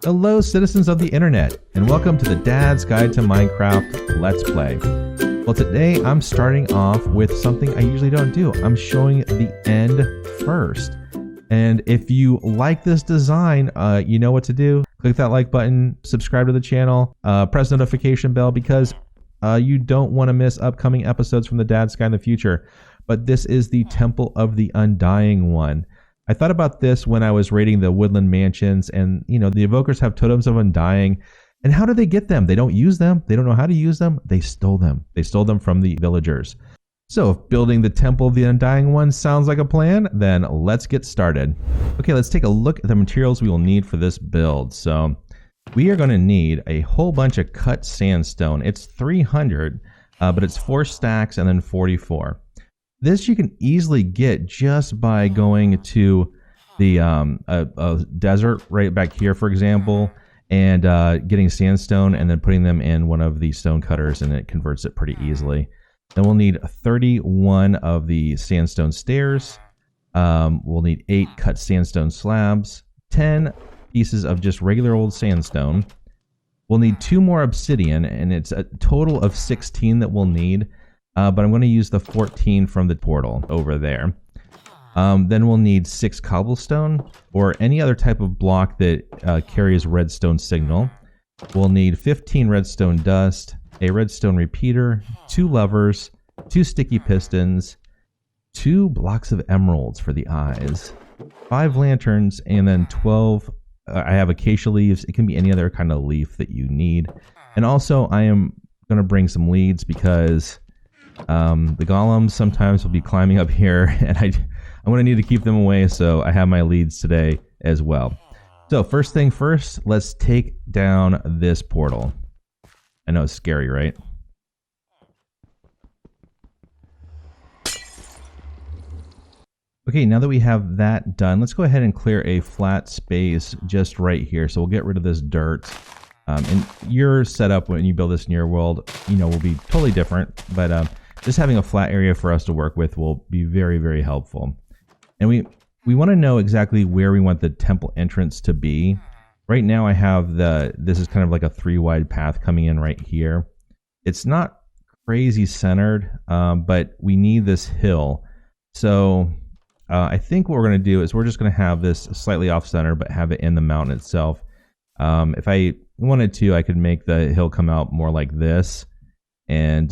Hello, citizens of the internet, and welcome to the Dad's Guide to Minecraft Let's Play. Well, today I'm starting off with something I usually don't do. I'm showing the end first. And if you like this design, you know what to do. Click that like button, subscribe to the channel, press the notification bell because you don't want to miss upcoming episodes from the Dad's Guide in the future. But this is the Temple of the Undying one. I thought about this when I was raiding the Woodland Mansions, and you know, the evokers have Totems of Undying. And how do they get them? They don't use them. They don't know how to use them. They stole them. They stole them from the villagers. So if building the Temple of the Undying one sounds like a plan, then let's get started. Okay, let's take a look at the materials we will need for this build. So we are going to need a whole bunch of cut sandstone. It's 300, but it's 4 stacks and then 44. This you can easily get just by going to the a desert right back here, for example, and getting sandstone and then putting them in one of the stone cutters, and it converts it pretty easily. Then we'll need 31 of the sandstone stairs. We'll need 8 cut sandstone slabs, 10 pieces of just regular old sandstone. We'll need 2 more obsidian, and it's a total of 16 that we'll need. But I'm going to use the 14 from the portal over there. Then we'll need 6 cobblestone or any other type of block that carries redstone signal. We'll need 15 redstone dust, a redstone repeater, 2 levers, 2 sticky pistons, 2 blocks of emeralds for the eyes, 5 lanterns, and then 12. I have acacia leaves. It can be any other kind of leaf that you need. And also I am going to bring some leads because the golems sometimes will be climbing up here, and I'm going to need to keep them away, so I have my leads today as well. So first thing first, let's take down this portal. I know it's scary, right? Okay, now that we have that done, let's go ahead and clear a flat space just right here. So we'll get rid of this dirt. And your setup when you build this in your world, you know, will be totally different, but just having a flat area for us to work with will be very, very helpful. And we want to know exactly where we want the temple entrance to be. Right now I have this is kind of like a 3-wide path coming in right here. It's not crazy centered, but we need this hill. So I think what we're going to do is we're just going to have this slightly off center, but have it in the mountain itself. If I wanted to, I could make the hill come out more like this, and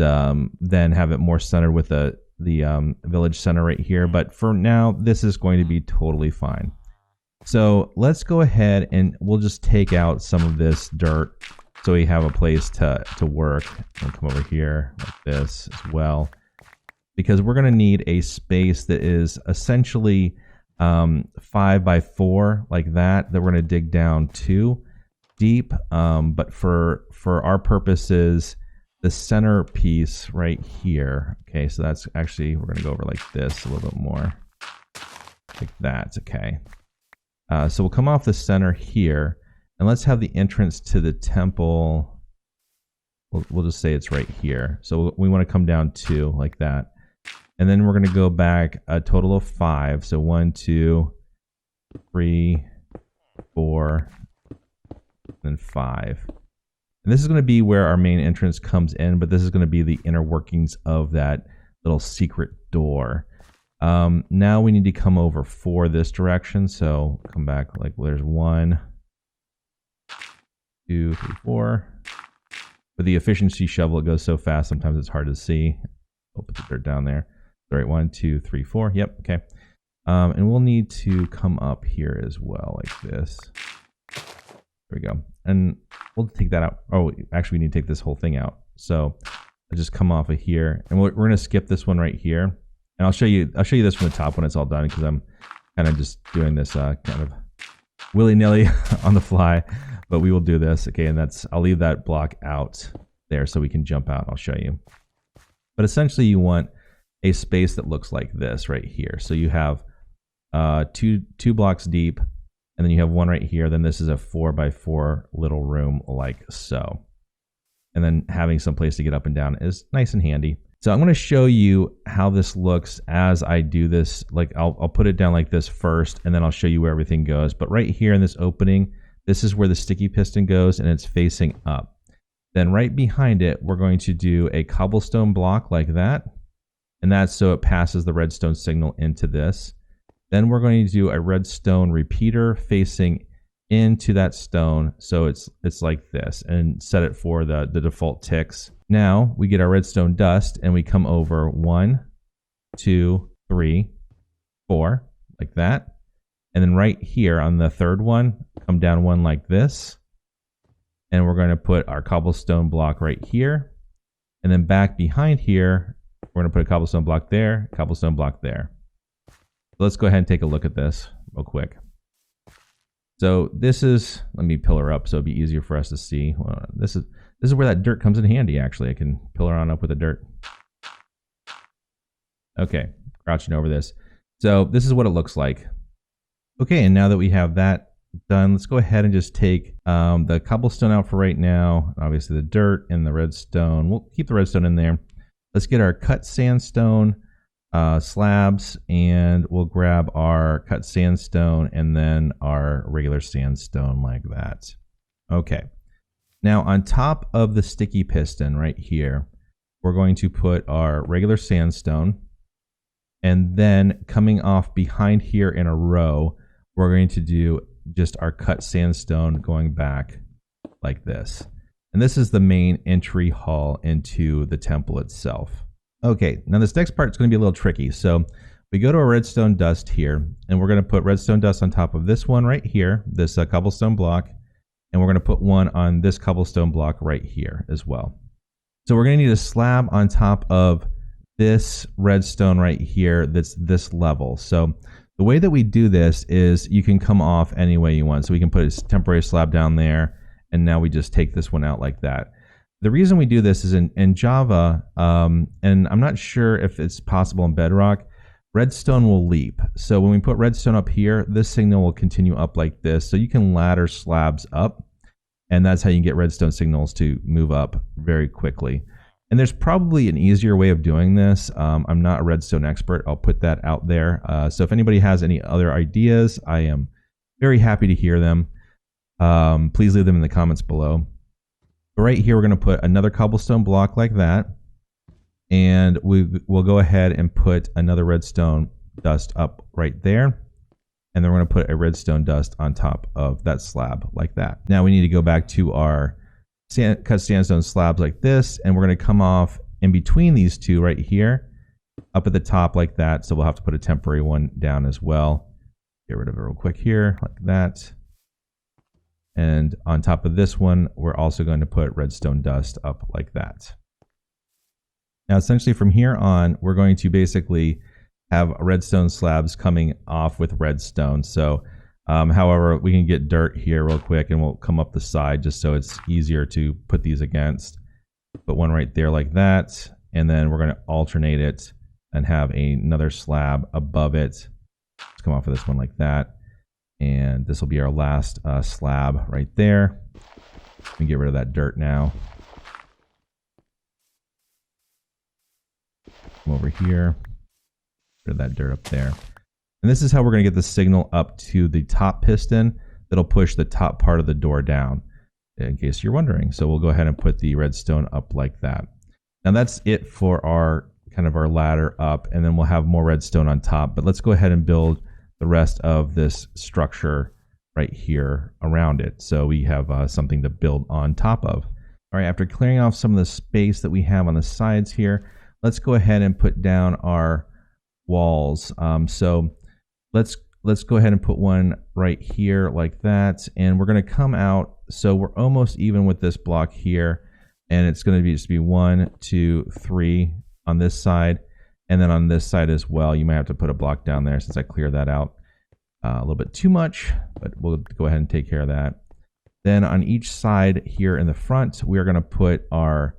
then have it more centered with the village center right here. But for now, this is going to be totally fine. So let's go ahead and we'll just take out some of this dirt so we have a place to work. We'll come over here like this as well, because we're going to need a space that is essentially 5 by 4 like that we're going to dig down to deep. But for our purposes, the center piece right here. Okay, so that's actually, we're going to go over like this a little bit more. Like that, okay. So we'll come off the center here, and let's have the entrance to the temple. We'll just say it's right here. So we want to come down 2 like that. And then we're going to go back a total of 5. So 1, 2, 3, 4, and then 5. And this is going to be where our main entrance comes in, but this is going to be the inner workings of that little secret door. Now we need to come over for this direction. So come back, like there's 1, 2, 3, 4. With the efficiency shovel, it goes so fast, sometimes it's hard to see. I'll put the dirt down there. All right, 1, 2, 3, 4. Yep, okay. And we'll need to come up here as well, like this. There we go. And we'll take that out. Oh, actually, we need to take this whole thing out. So I'll just come off of here, and we're going to skip this one right here. And I'll show you this from the top when it's all done, because I'm kind of just doing this kind of willy-nilly on the fly. But we will do this, okay? And I'll leave that block out there so we can jump out. I'll show you. But essentially, you want a space that looks like this right here. So you have two blocks deep, and then you have 1 right here. Then this is a 4 by 4 little room like so. And then having some place to get up and down is nice and handy. So I'm going to show you how this looks as I do this. Like I'll put it down like this first, and then I'll show you where everything goes. But right here in this opening, This is where the sticky piston goes, and it's facing up. Then right behind it, we're going to do a cobblestone block like that. And that's so it passes the redstone signal into this. Then we're going to do a redstone repeater facing into that stone, so it's like this, and set it for the default ticks. Now we get our redstone dust, and we come over 1, 2, 3, 4, like that. And then right here on the third one, come down one like this. And we're going to put our cobblestone block right here. And then back behind here, we're going to put a cobblestone block there, cobblestone block there. So let's go ahead and take a look at this real quick. So this is, let me pillar up so it'll be easier for us to see. This is where that dirt comes in handy, actually. I can pillar on up with the dirt. Okay, crouching over this. So this is what it looks like. Okay, and now that we have that done, let's go ahead and just take the cobblestone out for right now. Obviously the dirt and the redstone. We'll keep the redstone in there. Let's get our cut sandstone slabs, and we'll grab our cut sandstone and then our regular sandstone like that. Okay. Now on top of the sticky piston right here, we're going to put our regular sandstone, and then coming off behind here in a row, we're going to do just our cut sandstone going back like this. And this is the main entry hall into the temple itself. Okay, now this next part is going to be a little tricky. So we go to our redstone dust here, and we're going to put redstone dust on top of this one right here, this cobblestone block, and we're going to put one on this cobblestone block right here as well. So we're going to need a slab on top of this redstone right here that's this level. So the way that we do this is you can come off any way you want. So we can put a temporary slab down there, and now we just take this one out like that. The reason we do this is in Java, and I'm not sure if it's possible in Bedrock, redstone will leap. So when we put redstone up here, this signal will continue up like this. So you can ladder slabs up, and that's how you can get redstone signals to move up very quickly. And there's probably an easier way of doing this. I'm not a redstone expert. I'll put that out there. So if anybody has any other ideas, I am very happy to hear them. Please leave them in the comments below. But right here, we're going to put another cobblestone block like that. And we'll go ahead and put another redstone dust up right there. And then we're going to put a redstone dust on top of that slab like that. Now we need to go back to our cut sandstone slabs like this, and we're going to come off in between these two right here, up at the top like that. So we'll have to put a temporary one down as well. Get rid of it real quick here, like that. And on top of this one, we're also going to put redstone dust up like that. Now, essentially from here on, we're going to basically have redstone slabs coming off with redstone. So however, we can get dirt here real quick, and we'll come up the side just so it's easier to put these against. Put one right there like that, and then we're going to alternate it and have another slab above it. Let's come off of this one like that. And this will be our last slab right there. We can get rid of that dirt now. Come over here. Get rid of that dirt up there. And this is how we're going to get the signal up to the top piston that'll push the top part of the door down, in case you're wondering. So we'll go ahead and put the redstone up like that. Now that's it for our kind of our ladder up, and then we'll have more redstone on top. But let's go ahead and build the rest of this structure right here around it, so we have something to build on top of. All right, after clearing off some of the space that we have on the sides here, let's go ahead and put down our walls. So let's go ahead and put one right here like that, and we're going to come out so we're almost even with this block here, and it's going to be just be 1, 2, 3 on this side. And then on this side as well, you might have to put a block down there since I cleared that out a little bit too much, but we'll go ahead and take care of that. Then on each side here in the front, we are going to put our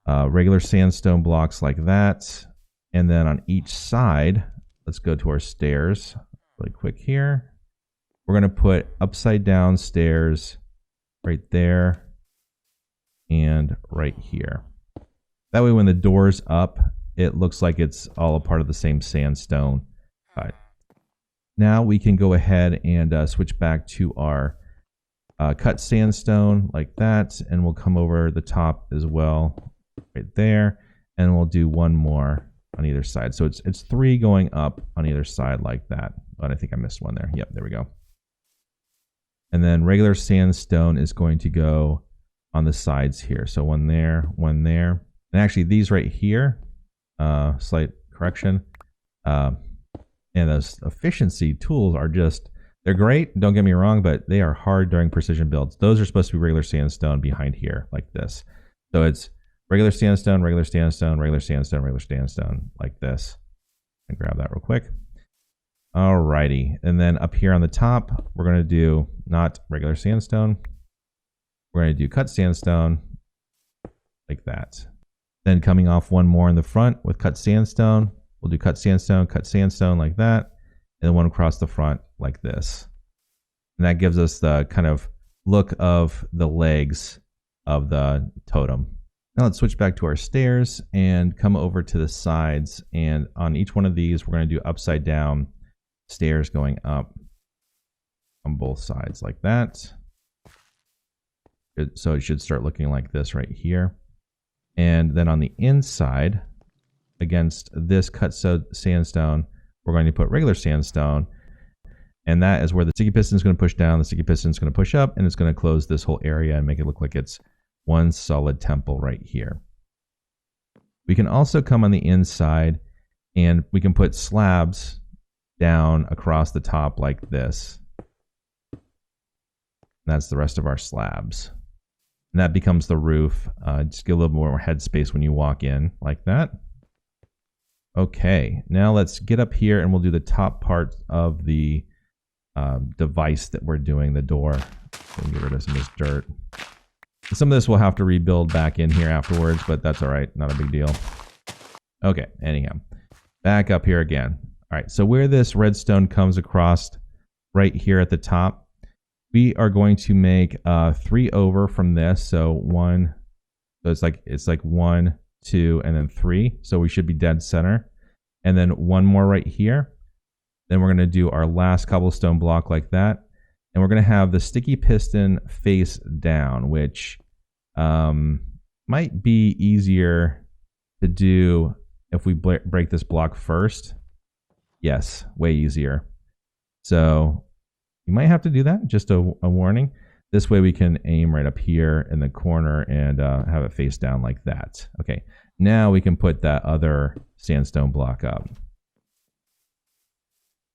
regular sandstone blocks like that. And then on each side, let's go to our stairs really quick here. We're going to put upside down stairs right there and right here. That way when the door's up, it looks like it's all a part of the same sandstone. All right. Now we can go ahead and switch back to our cut sandstone like that, and we'll come over the top as well, right there, and we'll do one more on either side. So it's 3 going up on either side like that. But I think I missed one there. Yep, there we go. And then regular sandstone is going to go on the sides here. So one there, one there. And actually these right here, slight correction, and those efficiency tools are just, they're great, don't get me wrong, but they are hard during precision builds. Those are supposed to be regular sandstone behind here like this. So it's regular sandstone, regular sandstone, regular sandstone, regular sandstone like this. And grab that real quick. Alrighty, and then up here on the top, we're going to do not regular sandstone. We're going to do cut sandstone like that. Then coming off one more in the front with cut sandstone, we'll do cut sandstone like that, and then one across the front like this. And that gives us the kind of look of the legs of the totem. Now let's switch back to our stairs and come over to the sides. And on each one of these, we're going to do upside down stairs going up on both sides like that. So it should start looking like this right here. And then on the inside, against this cut sandstone, we're going to put regular sandstone. And that is where the sticky piston is going to push down, the sticky piston is going to push up, and it's going to close this whole area and make it look like it's one solid temple right here. We can also come on the inside and we can put slabs down across the top like this. And that's the rest of our slabs. And that becomes the roof. Just get a little more headspace when you walk in like that. Okay, now let's get up here and we'll do the top part of the device that we're doing, the door. So get rid of some of this dirt. Some of this we'll have to rebuild back in here afterwards, but that's all right, not a big deal. Okay, anyhow, back up here again. All right, so where this redstone comes across right here at the top, we are going to make 3 over from this. So 1, so it's like 1, 2, and then 3. So we should be dead center. And then one more right here. Then we're going to do our last cobblestone block like that. And we're going to have the sticky piston face down, which might be easier to do if we break this block first. Yes, way easier. So you might have to do that, just a warning. This way we can aim right up here in the corner and have it face down like that. Okay, now we can put that other sandstone block up.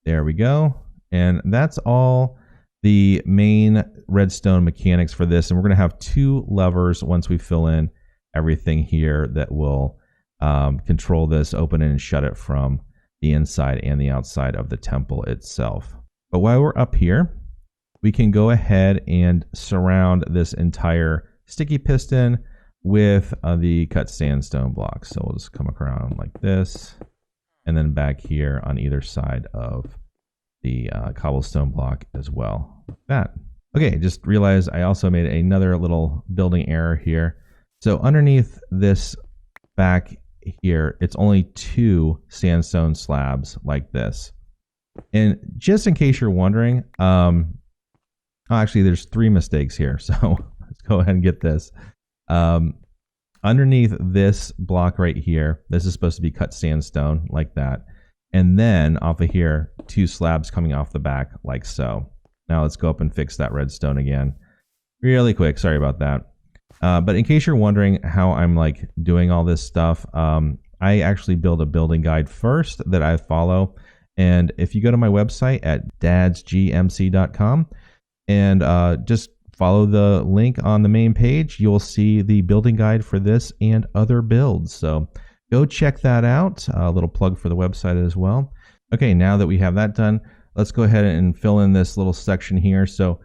There we go. And that's all the main redstone mechanics for this. And we're going to have 2 levers once we fill in everything here that will control this, open it and shut it from the inside and the outside of the temple itself. But while we're up here, we can go ahead and surround this entire sticky piston with the cut sandstone blocks. So we'll just come around like this, and then back here on either side of the cobblestone block as well, like that. Okay, just realized I also made another little building error here. So underneath this back here, it's only 2 sandstone slabs like this. And just in case you're wondering, actually there's 3 mistakes here. So let's go ahead and get this. Underneath this block right here, this is supposed to be cut sandstone like that. And then off of here, 2 slabs coming off the back like so. Now let's go up and fix that redstone again. Really quick, sorry about that. But in case you're wondering how I'm like doing all this stuff, I actually build a building guide first that I follow. And if you go to my website at dadsguidemc.com and just follow the link on the main page, you'll see the building guide for this and other builds. So go check that out. A little plug for the website as well. Okay, now that we have that done, let's go ahead and fill in this little section here. So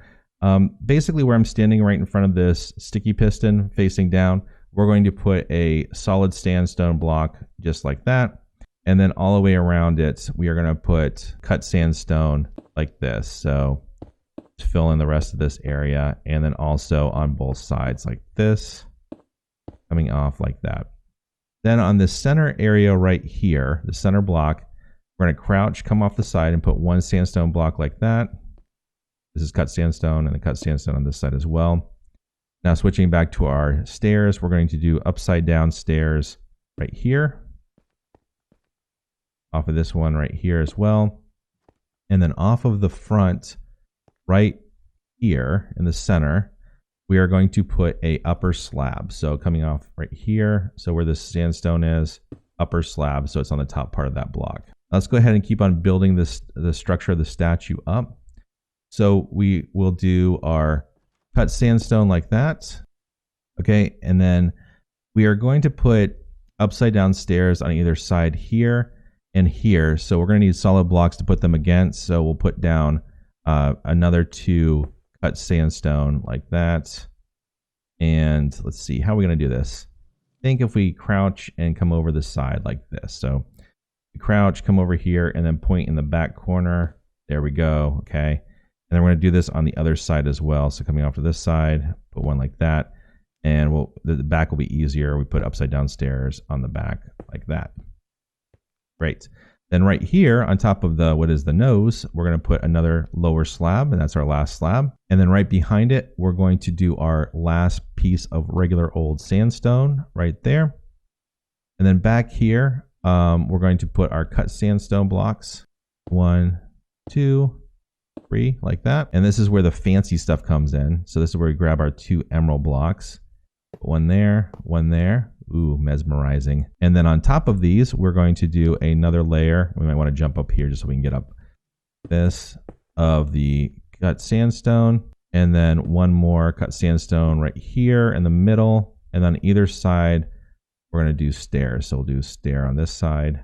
basically where I'm standing right in front of this sticky piston facing down, we're going to put a solid sandstone block just like that. And then all the way around it, we are going to put cut sandstone like this. So fill in the rest of this area, and then also on both sides like this, coming off like that. Then on the center area right here, the center block, we're going to crouch, come off the side, and put 1 sandstone block like that. This is cut sandstone and the cut sandstone on this side as well. Now switching back to our stairs, we're going to do upside down stairs right here. Off of this one right here as well. And then off of the front right here in the center, we are going to put a upper slab. So coming off right here, so where the sandstone is, upper slab, so it's on the top part of that block. Let's go ahead and keep on building the structure of the statue up. So we will do our cut sandstone like that. Okay, and then we are going to put upside down stairs on either side here and here. So we're going to need solid blocks to put them against. So we'll put down another 2 cut sandstone like that. And let's see, how are we going to do this? I think if we crouch and come over the side like this. So we crouch, come over here, and then point in the back corner. There we go. Okay. And then we're going to do this on the other side as well. So coming off to this side, put one like that. And the back will be easier. We put upside down stairs on the back like that. Great. Then right here on top of the nose, we're going to put another lower slab, and that's our last slab. And then right behind it, we're going to do our last piece of regular old sandstone right there. And then back here, we're going to put our cut sandstone blocks. 1, 2, 3, like that. And this is where the fancy stuff comes in. So this is where we grab our 2 emerald blocks. One there, one there. Ooh, mesmerizing. And then on top of these, we're going to do another layer. We might want to jump up here just so we can get up this of the cut sandstone. And then one more cut sandstone right here in the middle. And on either side, we're going to do stairs. So we'll do stair on this side,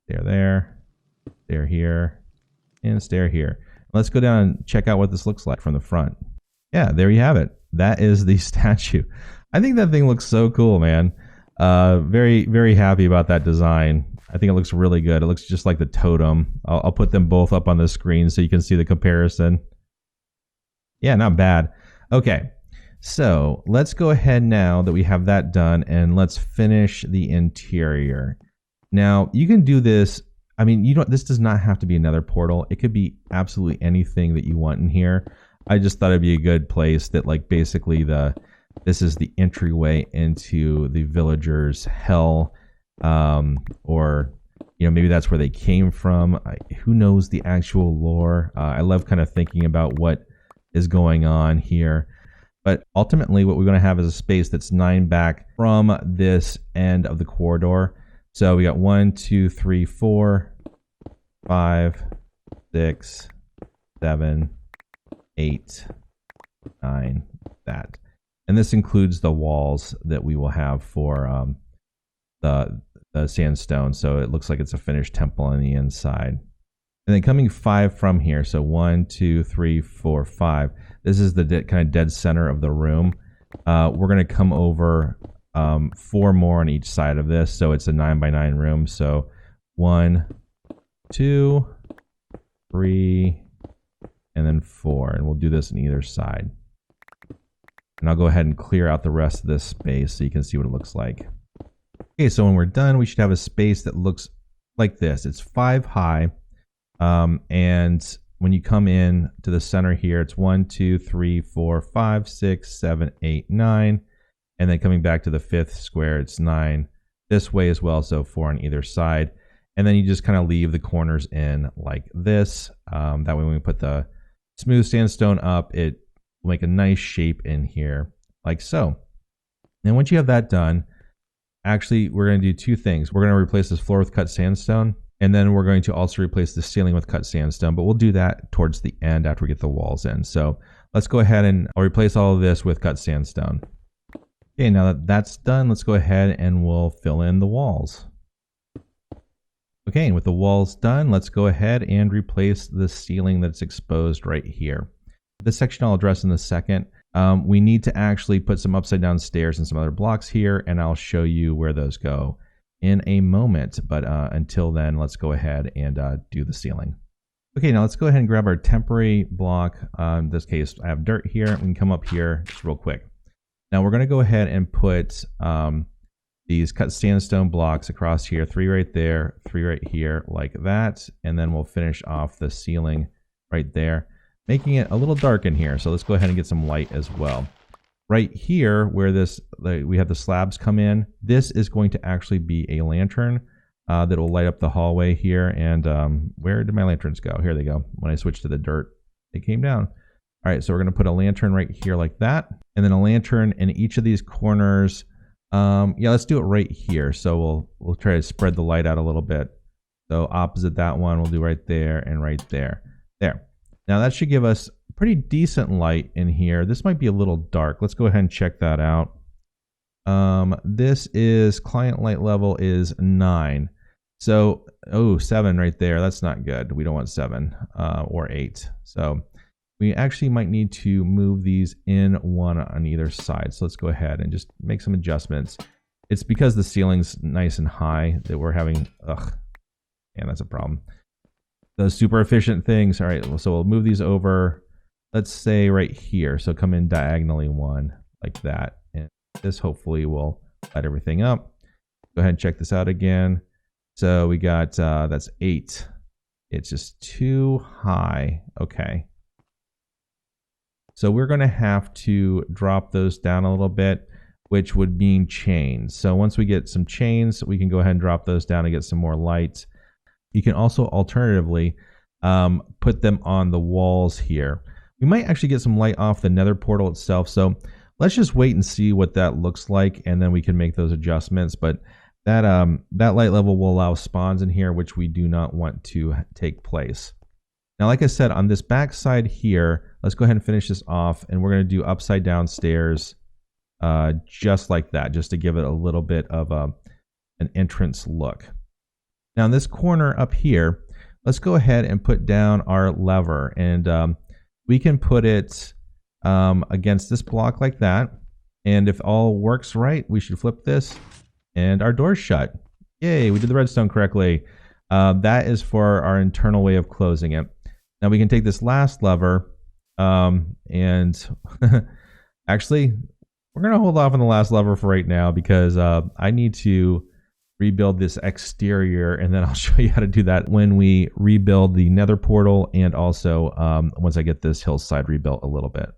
stair there, stair here, and stair here. Let's go down and check out what this looks like from the front. Yeah, there you have it. That is the statue. I think that thing looks so cool, man. Very, very happy about that design. I think it looks really good. It looks just like the totem. I'll put them both up on the screen so you can see the comparison. Yeah, not bad. Okay, so let's go ahead now that we have that done and let's finish the interior. Now, you can do this. I mean, this does not have to be another portal. It could be absolutely anything that you want in here. I just thought it'd be a good place that, like, basically this is the entryway into the villagers' hell, or maybe that's where they came from. Who knows the actual lore? I love kind of thinking about what is going on here. But ultimately, what we're going to have is a space that's 9 back from this end of the corridor. So we got 1, 2, 3, 4, 5, 6, 7, 8, 9, that. And this includes the walls that we will have for the sandstone. So it looks like it's a finished temple on the inside. And then coming 5 from here. So 1, 2, 3, 4, 5. This is the kind of dead center of the room. We're going to come over 4 more on each side of this. So it's a 9 by 9 room. So 1, 2, 3, and then 4. And we'll do this on either side. And I'll go ahead and clear out the rest of this space so you can see what it looks like. Okay, so when we're done, we should have a space that looks like this. It's 5 high. And when you come in to the center here, it's 1, 2, 3, 4, 5, 6, 7, 8, 9. And then coming back to the 5th square, it's 9 this way as well. So 4 on either side. And then you just kind of leave the corners in like this. That way when we put the smooth sandstone up, it will make a nice shape in here like so. And once you have that done, actually we're going to do 2 things. We're going to replace this floor with cut sandstone. And then we're going to also replace the ceiling with cut sandstone, but we'll do that towards the end after we get the walls in. So let's go ahead and I'll replace all of this with cut sandstone. Okay, now that that's done, let's go ahead and we'll fill in the walls. Okay, and with the walls done, let's go ahead and replace the ceiling that's exposed right here. This section I'll address in a second. We need to actually put some upside down stairs and some other blocks here, and I'll show you where those go in a moment. But until then, let's go ahead and do the ceiling. Okay, now let's go ahead and grab our temporary block. In this case, I have dirt here. We can come up here just real quick. Now we're going to go ahead and put these cut sandstone blocks across here, 3 right there, 3 right here, like that. And then we'll finish off the ceiling right there. making it a little dark in here. So let's go ahead and get some light as well. Right here, where we have the slabs come in, this is going to actually be a lantern that will light up the hallway here. And where did my lanterns go? Here they go. When I switched to the dirt, they came down. All right, so we're going to put a lantern right here like that. And then a lantern in each of these corners. Yeah, let's do it right here. So we'll try to spread the light out a little bit. So opposite that one, we'll do right there and right there. There. Now that should give us pretty decent light in here. This might be a little dark. Let's go ahead and check that out. This is client light level is 9. So, 7 right there. That's not good. We don't want 7 or 8. So we actually might need to move these in one on either side. So let's go ahead and just make some adjustments. It's because the ceiling's nice and high that we're having, man, that's a problem. Those super efficient things. All right, so we'll move these over, let's say right here. So come in diagonally one like that. And this hopefully will light everything up. Go ahead and check this out again. So we got, that's 8. It's just too high. Okay. So we're going to have to drop those down a little bit, which would mean chains. So once we get some chains, we can go ahead and drop those down and get some more light. You can also alternatively put them on the walls here. We might actually get some light off the Nether Portal itself. So let's just wait and see what that looks like, and then we can make those adjustments. But that light level will allow spawns in here, which we do not want to take place. Now, like I said, on this back side here, let's go ahead and finish this off, and we're going to do upside down stairs just like that, just to give it a little bit of an entrance look. Now, in this corner up here, let's go ahead and put down our lever, and we can put it against this block like that. And if all works right, we should flip this, and our door's shut. Yay, we did the redstone correctly. That is for our internal way of closing it. Now we can take this last lever, and actually, we're going to hold off on the last lever for right now because I need to rebuild this exterior, and then I'll show you how to do that when we rebuild the Nether Portal, and also once I get this hillside rebuilt a little bit.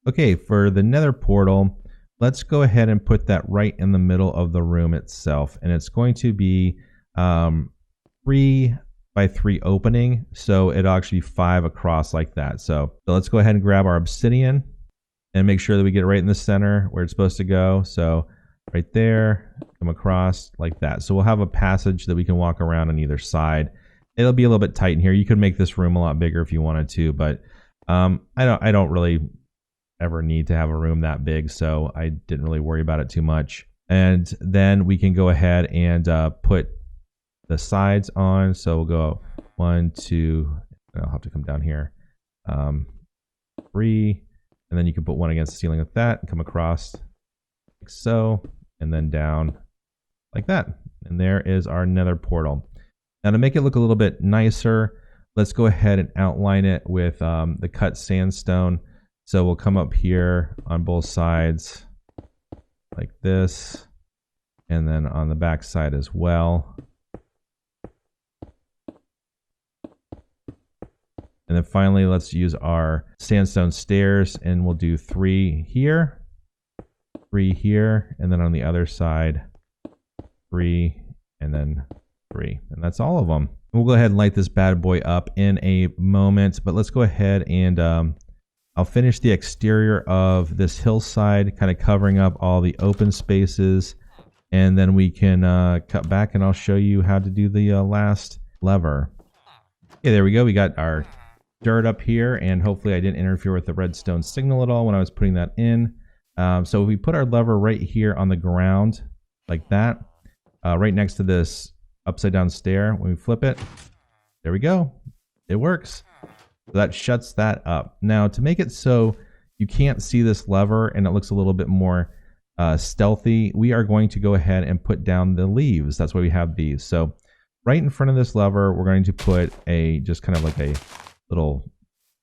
Okay, for the Nether Portal, let's go ahead and put that right in the middle of the room itself, and it's going to be 3 by 3 opening, so it'll actually be 5 across like that. So let's go ahead and grab our obsidian and make sure that we get it right in the center where it's supposed to go. So right there, come across like that. So we'll have a passage that we can walk around on either side. It'll be a little bit tight in here. You could make this room a lot bigger if you wanted to, but I don't really ever need to have a room that big, so I didn't really worry about it too much. And then we can go ahead and put the sides on. So we'll go 1, 2, and I'll have to come down here, 3, and then you can put one against the ceiling like that and come across like so, and then down like that. And there is our Nether Portal. Now to make it look a little bit nicer, let's go ahead and outline it with the cut sandstone. So we'll come up here on both sides like this, and then on the back side as well. And then finally, let's use our sandstone stairs, and we'll do 3 here, 3 here, and then on the other side, 3, and then 3. And that's all of them. We'll go ahead and light this bad boy up in a moment, but let's go ahead and I'll finish the exterior of this hillside, kind of covering up all the open spaces, and then we can cut back and I'll show you how to do the last lever. Okay, there we go. We got our dirt up here, and hopefully I didn't interfere with the redstone signal at all when I was putting that in. So if we put our lever right here on the ground like that, right next to this upside down stair, when we flip it, there we go, it works. So that shuts that up. Now to make it so you can't see this lever and it looks a little bit more stealthy, we are going to go ahead and put down the leaves. That's why we have these. So right in front of this lever, we're going to put a just kind of like a little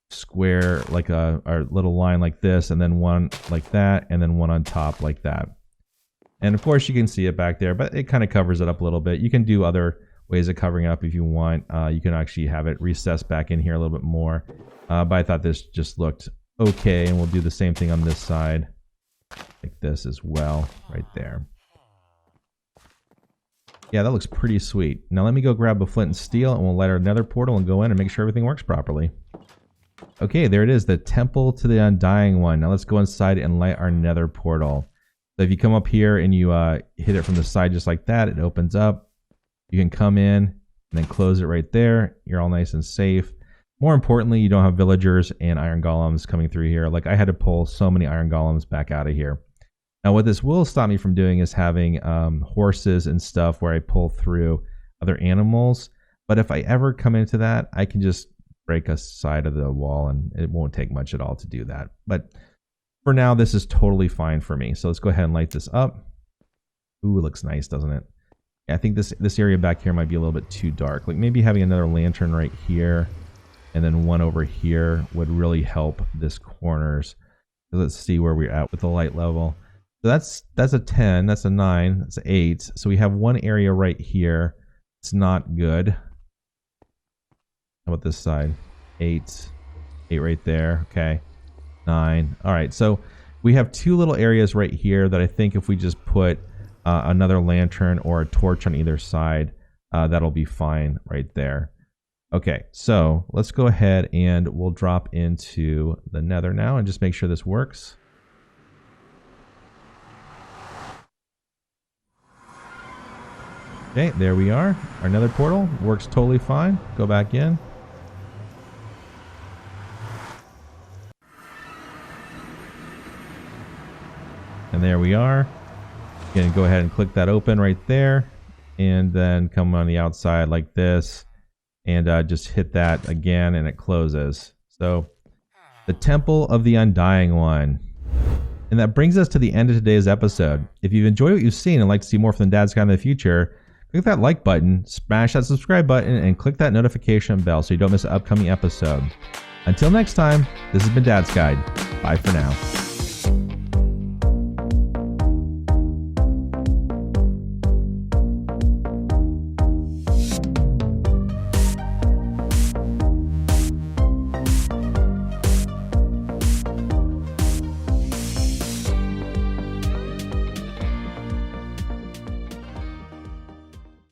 square, like our little line like this, and then one like that, and then one on top like that. And of course you can see it back there, but it kind of covers it up a little bit. You can do other ways of covering up if you want. You can actually have it recess back in here a little bit more. But I thought this just looked okay, and we'll do the same thing on this side. Like this as well, right there. Yeah, that looks pretty sweet. Now let me go grab a flint and steel, and we'll light our nether portal and go in and make sure everything works properly. Okay, there it is, the Temple to the Undying one. Now let's go inside and light our nether portal. So if you come up here and you hit it from the side just like that, it opens up. You can come in and then close it right there. You're all nice and safe. More importantly, you don't have villagers and iron golems coming through here. Like, I had to pull so many iron golems back out of here. Now what this will stop me from doing is having horses and stuff where I pull through other animals. But if I ever come into that, I can just break a side of the wall and it won't take much at all to do that. But for now, this is totally fine for me. So let's go ahead and light this up. Ooh, it looks nice, doesn't it? Yeah, I think this area back here might be a little bit too dark. Like maybe having another lantern right here and then one over here would really help this corners. Let's see where we're at with the light level. So that's a 10, that's a 9, that's an 8. So we have one area right here. It's not good. How about this side? 8. 8 right there. Okay. 9. All right. So we have two little areas right here that I think if we just put another lantern or a torch on either side, that'll be fine right there. Okay. So let's go ahead and we'll drop into the nether now and just make sure this works. Okay, there we are. Our nether portal works totally fine. Go back in. And there we are. You can go ahead and click that open right there. And then come on the outside like this. And just hit that again and it closes. So, the Temple of the Undying one. And that brings us to the end of today's episode. If you've enjoyed what you've seen and like to see more from the Dad's Guide in the future, click that like button, smash that subscribe button, and click that notification bell so you don't miss an upcoming episode. Until next time, this has been Dad's Guide. Bye for now.